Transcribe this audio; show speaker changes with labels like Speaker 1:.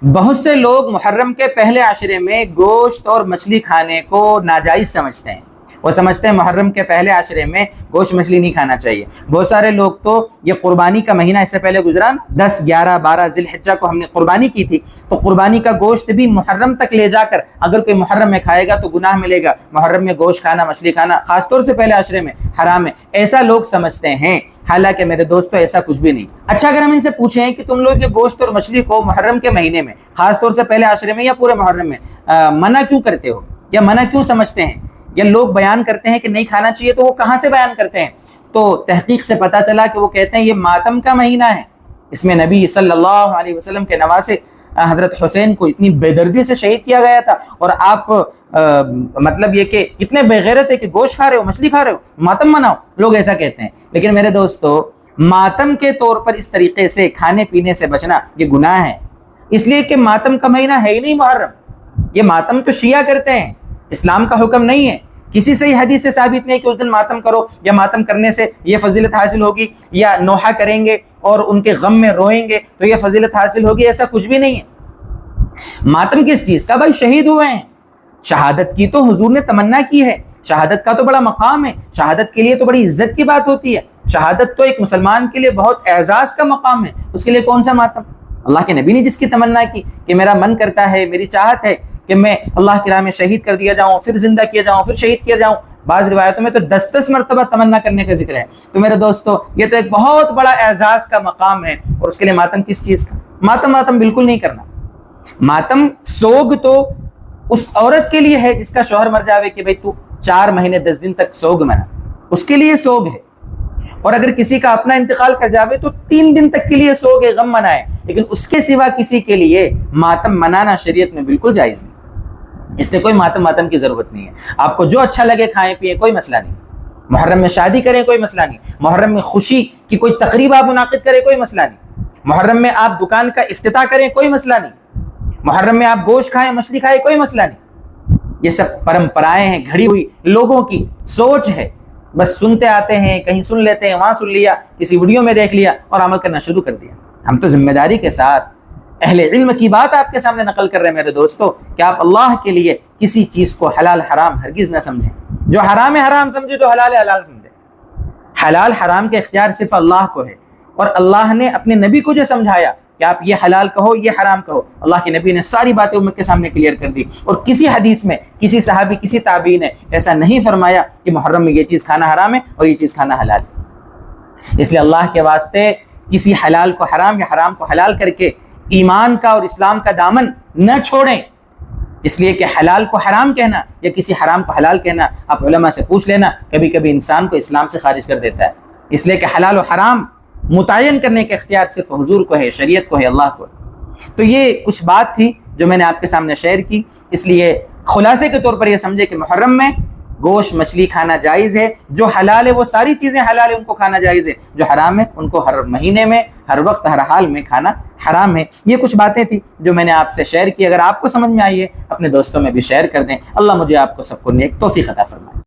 Speaker 1: بہت سے لوگ محرم کے پہلے عشرے میں گوشت اور مچھلی کھانے کو ناجائز سمجھتے ہیں۔ وہ سمجھتے ہیں محرم کے پہلے عشرے میں گوشت مچھلی نہیں کھانا چاہیے۔ بہت سارے لوگ تو یہ قربانی کا مہینہ اس سے پہلے گزرا، 10، 11، 12 ذی الحجہ کو ہم نے قربانی کی تھی، تو قربانی کا گوشت بھی محرم تک لے جا کر اگر کوئی محرم میں کھائے گا تو گناہ ملے گا۔ محرم میں گوشت کھانا، مچھلی کھانا خاص طور سے پہلے عشرے میں حرام ہے، ایسا لوگ سمجھتے ہیں۔ حالانکہ میرے دوستو ایسا کچھ بھی نہیں۔ اچھا، اگر ہم ان سے پوچھیں کہ تم لوگ یہ گوشت اور مچھلی کو محرم کے مہینے میں خاص طور سے پہلے عشرے میں یا پورے محرم میں منع کیوں کرتے ہو یا منع کیوں سمجھتے ہیں، یا لوگ بیان کرتے ہیں کہ نہیں کھانا چاہیے، تو وہ کہاں سے بیان کرتے ہیں؟ تو تحقیق سے پتہ چلا کہ وہ کہتے ہیں یہ ماتم کا مہینہ ہے، اس میں نبی صلی اللہ علیہ وسلم کے نواسے حضرت حسین کو اتنی بے دردی سے شہید کیا گیا تھا، اور آپ مطلب یہ کہ کتنے بے غیرت ہے کہ گوشت کھا رہے ہو، مچھلی کھا رہے ہو، ماتم مناؤ، لوگ ایسا کہتے ہیں۔ لیکن میرے دوستو، ماتم کے طور پر اس طریقے سے کھانے پینے سے بچنا یہ گناہ ہے، اس لیے کہ ماتم کا مہینہ ہے ہی نہیں محرم۔ یہ ماتم تو شیعہ کرتے ہیں، اسلام کا حکم نہیں ہے۔ کسی سے حدیث سے ثابت نہیں کہ اس دن ماتم کرو، یا ماتم کرنے سے یہ فضیلت حاصل ہوگی، یا نوحہ کریں گے اور ان کے غم میں روئیں گے تو یہ فضیلت حاصل ہوگی، ایسا کچھ بھی نہیں ہے۔ ماتم کس چیز کا؟ بھائی شہید ہوئے ہیں، شہادت کی تو حضور نے تمنا کی ہے، شہادت کا تو بڑا مقام ہے، شہادت کے لیے تو بڑی عزت کی بات ہوتی ہے، شہادت تو ایک مسلمان کے لیے بہت اعزاز کا مقام ہے، اس کے لیے کون سا ماتم؟ اللہ کے نبی نے جس کی تمنا کی کہ میرا من کرتا ہے، میری چاہت ہے کہ میں اللہ کی راہ میں شہید کر دیا جاؤں، پھر زندہ کیا جاؤں، پھر شہید کیا جاؤں، بعض روایتوں میں تو 10 مرتبہ تمنا کرنے کا ذکر ہے۔ تو میرے دوستو، یہ تو ایک بہت بڑا اعزاز کا مقام ہے، اور اس کے لیے ماتم کس چیز کا؟ ماتم بالکل نہیں کرنا۔ ماتم سوگ تو اس عورت کے لیے ہے جس کا شوہر مر جاوے کہ بھئی تو 4 مہینے 10 دن تک سوگ منا، اس کے لیے سوگ ہے۔ اور اگر کسی کا اپنا انتقال کر جاوے تو 3 دن تک کے لیے سوگ ہے، غم منائے، لیکن اس کے سوا کسی کے لیے ماتم منانا شریعت میں بالکل جائز نہیں۔ اس لیے کوئی ماتم کی ضرورت نہیں ہے۔ آپ کو جو اچھا لگے کھائیں پیئیں، کوئی مسئلہ نہیں۔ محرم میں شادی کریں، کوئی مسئلہ نہیں۔ محرم میں خوشی کی کوئی تقریب آپ منعقد کریں، کوئی مسئلہ نہیں۔ محرم میں آپ دکان کا افتتاح کریں، کوئی مسئلہ نہیں۔ محرم میں آپ گوشت کھائیں، مچھلی کھائیں، کوئی مسئلہ نہیں۔ یہ سب پرمپرائیں ہیں، گھڑی ہوئی لوگوں کی سوچ ہے، بس سنتے آتے ہیں، کہیں سن لیتے ہیں، وہاں سن لیا، کسی ویڈیو میں دیکھ لیا اور عمل کرنا شروع کر دیا۔ ہم تو ذمہ داری کے ساتھ اہل علم کی بات آپ کے سامنے نقل کر رہے ہیں میرے دوستو، کہ آپ اللہ کے لیے کسی چیز کو حلال حرام ہرگز نہ سمجھیں۔ جو حرام ہے حرام سمجھے تو حلال ہے حلال سمجھے۔ حلال حرام کے اختیار صرف اللہ کو ہے، اور اللہ نے اپنے نبی کو جو سمجھایا کہ آپ یہ حلال کہو، یہ حرام کہو، اللہ کے نبی نے ساری باتیں امت کے سامنے کلیئر کر دی، اور کسی حدیث میں کسی صحابی، کسی تابعی نے ایسا نہیں فرمایا کہ محرم میں یہ چیز کھانا حرام ہے اور یہ چیز کھانا حلال ہے۔ اس لیے اللہ کے واسطے کسی حلال کو حرام یا حرام کو حلال کر کے ایمان کا اور اسلام کا دامن نہ چھوڑیں، اس لیے کہ حلال کو حرام کہنا یا کسی حرام کو حلال کہنا، آپ علماء سے پوچھ لینا، کبھی کبھی انسان کو اسلام سے خارج کر دیتا ہے۔ اس لیے کہ حلال و حرام متعین کرنے کا اختیار صرف حضور کو ہے، شریعت کو ہے، اللہ کو ہے۔ تو یہ کچھ بات تھی جو میں نے آپ کے سامنے شیئر کی، اس لیے خلاصے کے طور پر یہ سمجھے کہ محرم میں گوشت مچھلی کھانا جائز ہے، جو حلال ہے وہ ساری چیزیں حلال ہے، ان کو کھانا جائز ہے، جو حرام ہے ان کو ہر مہینے میں، ہر وقت، ہر حال میں کھانا حرام ہے۔ یہ کچھ باتیں تھیں جو میں نے آپ سے شیئر کی، اگر آپ کو سمجھ میں آئی ہے اپنے دوستوں میں بھی شیئر کر دیں۔ اللہ مجھے آپ کو سب کو نیک توفیق عطا فرمائے۔